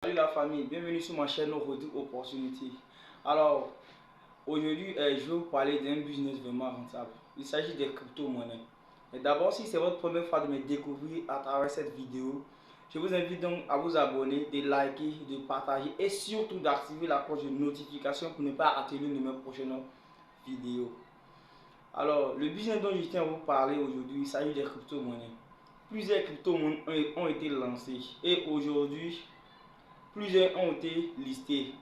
Salut la famille, bienvenue sur ma chaîne Rodrigue Opportunity. Alors, aujourd'hui, je vais vous parler d'un business vraiment rentable. Il s'agit des crypto-monnaies. Mais d'abord, si c'est votre première fois de me découvrir à travers cette vidéo, je vous invite donc à vous abonner, de liker, de partager et surtout d'activer la cloche de notification pour ne pas rater l'une de mes prochaines vidéos. Alors, le business dont je tiens à vous parler aujourd'hui, il s'agit des crypto-monnaies. Plusieurs crypto-monnaies ont été lancées et aujourd'hui, plusieurs ont été listés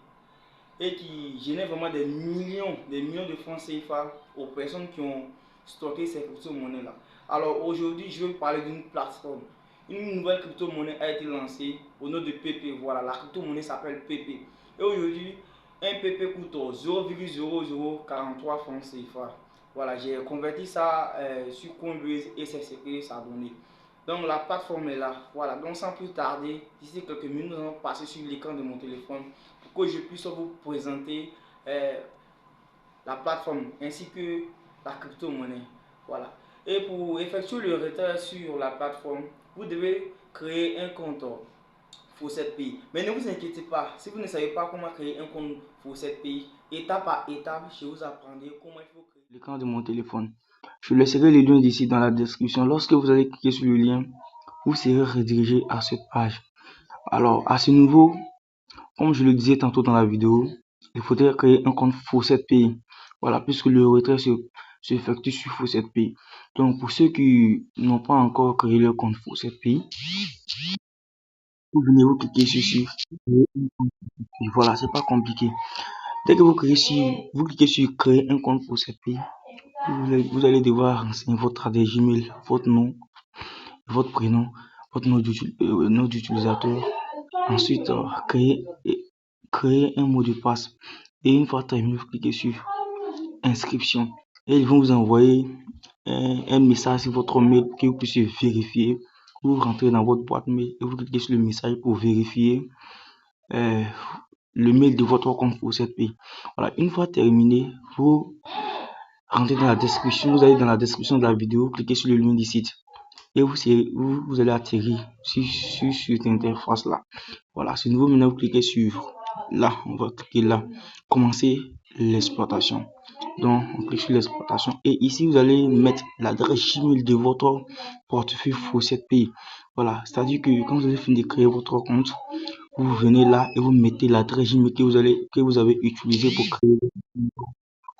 et qui génèrent vraiment des millions de francs CFA aux personnes qui ont stocké ces crypto-monnaies-là. Alors aujourd'hui, je vais vous parler d'une plateforme. Une nouvelle crypto-monnaie a été lancée au nom de PP. Voilà, la crypto-monnaie s'appelle PP. Et aujourd'hui, un PP coûte 0,0043 francs CFA. Voilà, j'ai converti ça sur Coinbase et c'est ce que ça a donné. Donc la plateforme est là. Voilà, donc sans plus tarder, d'ici quelques minutes, nous allons passer sur l'écran de mon téléphone pour que je puisse vous présenter la plateforme ainsi que la crypto-monnaie. Voilà. Et pour effectuer le retrait sur la plateforme, vous devez créer un compte Faucet-Pay. Mais ne vous inquiétez pas, si vous ne savez pas comment créer un compte Faucet-Pay, étape par étape, je vous apprendrai comment il faut créer l'écran de mon téléphone. Je laisserai le lien d'ici dans la description. Lorsque vous allez cliquer sur le lien, vous serez redirigé à cette page. Alors, à ce niveau, comme je le disais tantôt dans la vidéo, il faudrait créer un compte Faucet-Pay. Voilà, puisque le retrait s'effectue sur Faucet-Pay. Donc, pour ceux qui n'ont pas encore créé leur compte Faucet-Pay, vous venez vous cliquer sur voilà, c'est pas compliqué. Dès que vous cliquez sur créer un compte Faucet-Pay, vous allez devoir renseigner votre adresse Gmail, votre nom, votre prénom, votre nom d'utilisateur. Ensuite, créer un mot de passe. Et une fois terminé, vous cliquez sur inscription. Et ils vont vous envoyer un message sur votre mail pour que vous puissiez vérifier. Vous rentrez dans votre boîte mail et vous cliquez sur le message pour vérifier le mail de votre compte Faucet-Pay. Voilà, une fois terminé, vous rentrez dans la description. Vous allez dans la description de la vidéo, cliquez sur le lien du site. Et vous allez atterrir sur cette interface là. Voilà, c'est nouveau. Maintenant vous cliquez sur là, on va cliquer là, commencer l'exploitation. Donc on clique sur l'exploitation et ici vous allez mettre l'adresse Gmail de votre portefeuille Faucet-Pay. Voilà, c'est à dire que quand vous avez fini de créer votre compte, vous venez là et vous mettez l'adresse Gmail que vous avez utilisé pour créer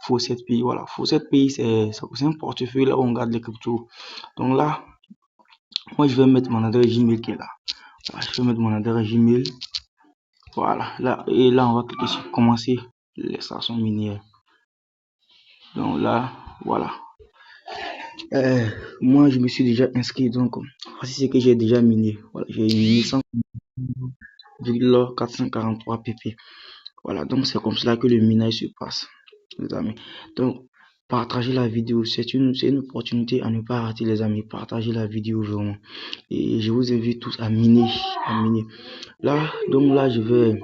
Faucet-Pay. Voilà, Faucet-Pay c'est un portefeuille là où on garde les cryptos. Donc là, moi je vais mettre mon adresse Gmail qui est là. Voilà, je vais mettre mon adresse Gmail. Voilà, là et là on va cliquer sur commencer l'extraction minière. Donc là, voilà. Moi je me suis déjà inscrit, donc voici ce que j'ai déjà miné. Voilà, j'ai miné 100,443 pp. Voilà, donc c'est comme cela que le minage se passe, les amis. Donc partagez la vidéo, c'est une opportunité à ne pas rater, les amis. Partagez la vidéo vraiment et je vous invite tous à miner, là. Donc là je vais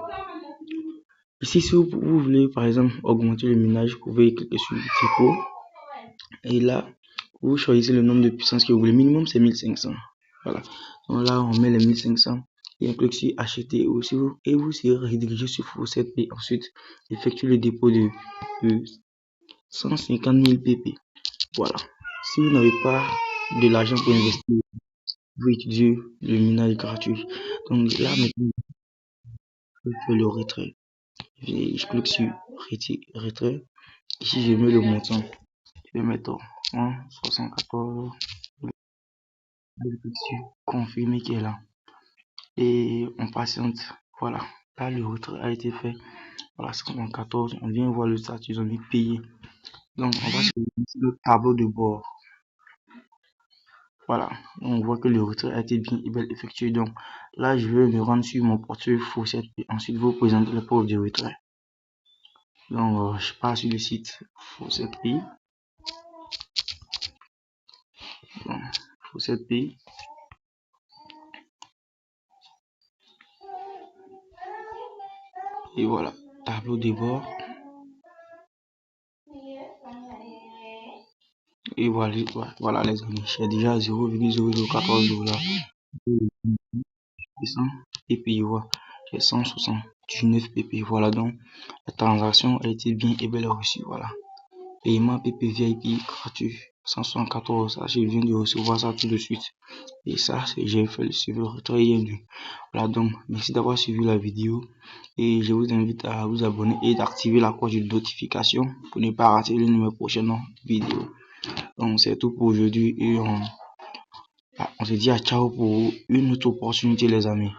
ici, si vous voulez par exemple augmenter le minage, vous pouvez cliquer sur le dépôt et là vous choisissez le nombre de puissance que vous voulez. Minimum c'est 1500. Voilà, donc là on met les 1500 et on clique sur acheter aussi et vous serez redirigé sur Faucet-Pay. Ensuite effectuez le dépôt de 150 000 pp. Voilà, si vous n'avez pas de l'argent pour investir, vous utilisez le minage gratuit. Donc là maintenant je fais le retrait. Je clique sur retrait. Ici je mets le montant, je vais mettre 1,74. Je clique sur confirmer qui est là et on patiente. Voilà, là le retrait a été fait. Voilà, 114, on vient voir le statut, ils ont mis payé. Donc on va sur le tableau de bord. Voilà, on voit que le retrait a été bien effectué. Donc là je vais me rendre sur mon portefeuille Faucet-Pay. Ensuite vous présenter le preuve de retrait. Donc je pars sur le site Faucet-Pay. Faucet-Pay. Et voilà, tableau de bord. Et voilà les amis, j'ai déjà 0,0014 $. Et puis voilà, j'ai 179 pp. Voilà, donc la transaction a été bien et belle reçue. Voilà, paiement PP VIP gratuit 174. Ça, je viens de recevoir ça tout de suite. Et ça, j'ai fait le suivre très bien. Voilà, donc merci d'avoir suivi la vidéo et je vous invite à vous abonner et d'activer la cloche de notification pour ne pas rater l'une de mes prochaines vidéos. Donc c'est tout pour aujourd'hui et on se dit à ciao pour une autre opportunité les amis.